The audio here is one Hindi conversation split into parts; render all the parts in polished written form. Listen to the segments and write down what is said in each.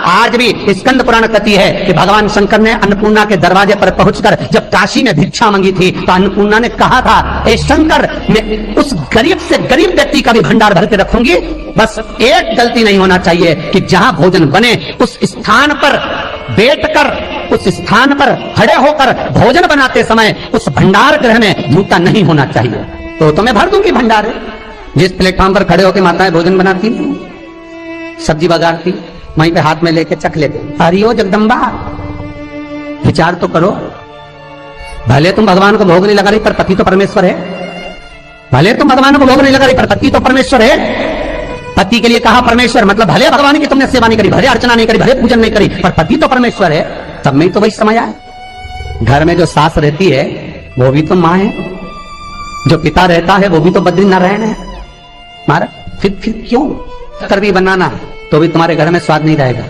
आज भी स्कंद पुराण कथी है कि भगवान शंकर ने अन्नपूर्णा के दरवाजे पर पहुंचकर जब काशी में भिक्षा मांगी थी तो अन्नपूर्णा ने कहा था, ए शंकर, मैं उस गरीब से गरीब व्यक्ति का भी भंडार भर के रखूंगी, बस एक गलती नहीं होना चाहिए कि जहां भोजन बने उस स्थान पर बैठकर, उस स्थान पर खड़े होकर भोजन बनाते समय उस भंडार गृह में जूता नहीं होना चाहिए। तो मैं भर दूंगी भंडार। जिस प्लेटफॉर्म पर खड़े होकर माताएं भोजन बनाती, सब्जी बगाड़ती, वहीं पे हाथ में लेके चख लेते। हरिओ जगदम्बा, विचार तो करो। भले तुम भगवान को भोग नहीं लगा रही पर पति तो परमेश्वर है। भले तुम भगवान को भोग नहीं लगा रही पर पति तो परमेश्वर है। पति के लिए कहा परमेश्वर, मतलब भले भगवान की तुमने सेवा नहीं करी, भले अर्चना नहीं करी, भले पूजन नहीं करी, पर पति तो परमेश्वर है। तब में तो वही समझ आए। घर में जो सास रहती है वो भी तो माँ है, जो पिता रहता है वो भी तो बद्रीनारायण है। मारा फिर क्यों कर भी बनाना तो भी तुम्हारे घर में स्वाद नहीं रहेगा।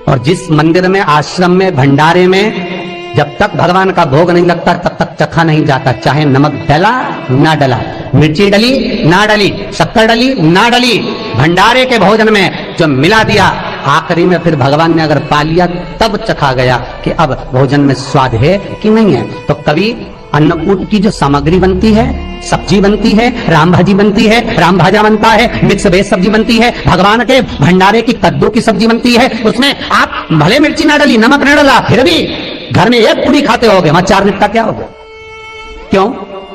और जिस मंदिर में, आश्रम में, भंडारे में जब तक भगवान का भोग नहीं लगता तब तक चखा नहीं जाता, चाहे नमक डला ना डला, मिर्ची डली ना डली, शक्कर डली ना डली, भंडारे के भोजन में जो मिला दिया, आखिरी में फिर भगवान ने अगर पा लिया तब चखा गया कि अब भोजन में स्वाद है कि नहीं है। तो कभी अन्नकूट की जो सामग्री बनती है, सब्जी बनती है, राम भाजी बनती है, राम भाजा बनता है, मिक्स वेज सब्जी बनती है, भगवान के भंडारे की कद्दू की सब्जी बनती है, उसमें आप भले मिर्ची ना डली, नमक ना डला, फिर भी घर में एक पूरी खाते होगे, वहां 4 निपटा क्या होगा? क्यों?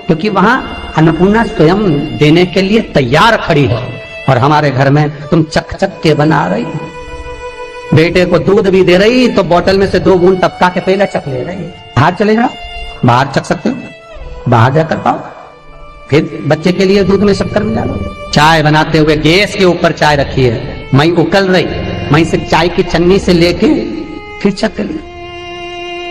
क्योंकि वहां अन्नपूर्णा स्वयं देने के लिए तैयार खड़ी है। और हमारे घर में तुम चक चक के बना रही, बेटे को दूध भी दे रही तो बोतल में से 2 बूंद टपका के पहले चख ले रही। बाहर चले जाओ, बाहर चख सकते हो, बाहर जाकर पाओ, फिर बच्चे के लिए दूध में शक्कर मिला लो। चाय बनाते हुए गैस के ऊपर चाय रखी है, मई उकल रही, मई से चाय की चन्नी से लेके फिर चख ली।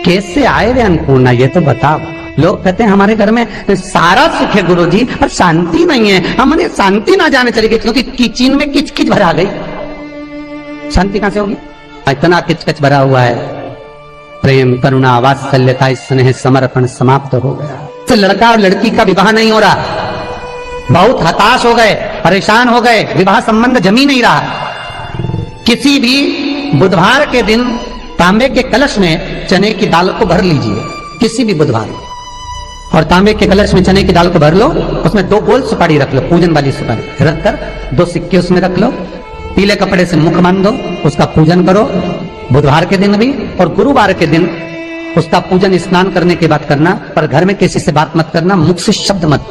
कैसे आए रे अन्नपूर्णा, ये तो बताओ। लोग कहते हैं हमारे घर में सारा सुख है गुरुजी, पर शांति नहीं है। हमने शांति ना जाने चली गई क्योंकि किचन में किच किच भरा गई। शांति कहां से होगी? इतना किच किच भरा हुआ है। प्रेम, करुणा, वात्सल्यता, स्नेह, समर्पण समाप्त हो गया। तो लड़का और लड़की का विवाह नहीं हो रहा, बहुत हताश हो गए, परेशान हो गए, विवाह संबंध जमी नहीं रहा। किसी भी बुधवार के दिन तांबे के कलश में चने की दाल को भर लीजिए, किसी भी बुधवार, और तांबे के कलश में चने की दाल को भर लो, उसमें 2 गोल सुपारी रख लो, पूजन वाली सुपारी रखकर 2 सिक्के उसमें रख लो, पीले कपड़े से मुख बांध दो, उसका पूजन करो बुधवार के दिन भी, और गुरुवार के दिन उसका पूजन स्नान करने के बाद करना। पर घर में किसी से बात मत करना, मुख से शब्द मत,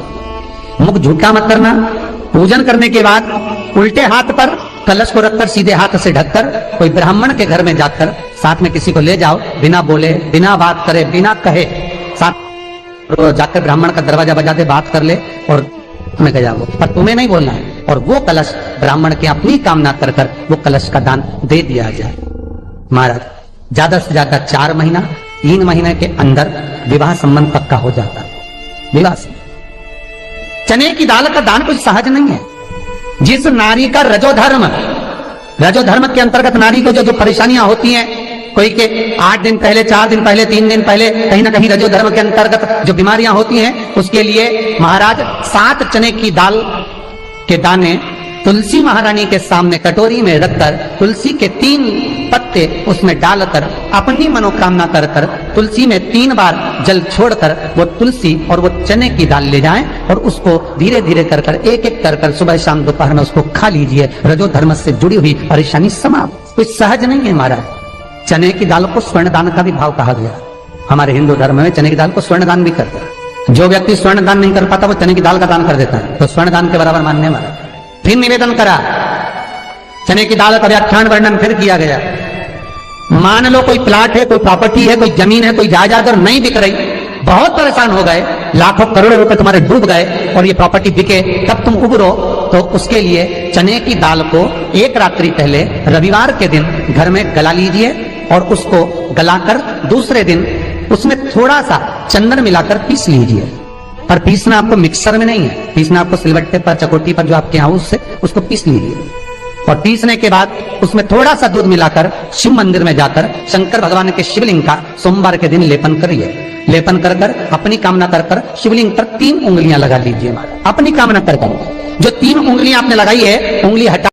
मुख झूठा मत करना। पूजन करने के बाद उल्टे हाथ पर कलश को रखकर सीधे हाथ से ढककर कोई ब्राह्मण के घर में जाकर साथ में किसी को ले जाओ, बिना बोले, बिना बात करे, बिना कहे, साथ जाकर ब्राह्मण का दरवाजा बजा दे, बात कर ले और तुम्हें गया वो, पर तुम्हें नहीं बोलना है। और वो कलश ब्राह्मण के अपनी कामना कर कर वो कलश का दान दे दिया जाए। महाराज ज्यादा से ज्यादा 4 महीना 3 महीने के अंदर विवाह संबंध पक्का हो जाता है। विवाह से चने की दाल का दान कुछ सहज नहीं है। जिस नारी का रजोधर्म के अंतर्गत नारी को जो परेशानियां होती हैं, कोई के 8 दिन पहले, 4 दिन पहले, 3 दिन पहले कहीं ना कहीं रजोधर्म के अंतर्गत जो बीमारियां होती हैं, उसके लिए महाराज 7 चने की दाल के दाने तुलसी महारानी के सामने कटोरी में रखकर तुलसी के 3 पत्ते उसमें डालकर अपनी मनोकामना कर कर तुलसी में 3 बार जल छोड़कर वो तुलसी और वो चने की दाल ले जाएं और उसको धीरे धीरे कर कर एक एक कर कर सुबह शाम दोपहर में उसको खा लीजिए। रजो धर्म से जुड़ी हुई परेशानी समाप्त। कुछ सहज नहीं है महाराज। चने की दाल को स्वर्ण दान का भी भाव कहा गया। हमारे हिंदू धर्म में चने की दाल को स्वर्ण दान भी करते हैं। जो व्यक्ति स्वर्ण दान नहीं कर पाता वो चने की दाल का दान कर देता है, तो स्वर्ण दान के बराबर मानने वाला। फिर निवेदन करा, चने की दाल का व्याख्यान वर्णन फिर किया गया। मान लो कोई प्लाट है, कोई प्रॉपर्टी है, कोई जमीन है, कोई जायदाद और नहीं बिक रही, बहुत परेशान हो गए, लाखों करोड़ों रुपए तुम्हारे डूब गए और ये प्रॉपर्टी बिके, तब तुम उबरो, तो उसके लिए चने की दाल को 1 रात्रि पहले रविवार के दिन घर में गला लीजिए और उसको गलाकर दूसरे दिन उसमें थोड़ा सा चंदन मिलाकर पीस लीजिए। पर पीसना आपको मिक्सर में नहीं है, पीसना आपको सिलबट्टे पर, चकोटी पर जो आपके यहाँ उससे उसको पीस लीजिए। और पीसने के बाद उसमें थोड़ा सा दूध मिलाकर शिव मंदिर में जाकर शंकर भगवान के शिवलिंग का सोमवार के दिन लेपन करिए। लेपन कर कर अपनी कामना कर कर शिवलिंग पर 3 उंगलियां लगा लीजिए। अपनी कामना कर कर जो 3 उंगलियां आपने लगाई है, उंगली हटा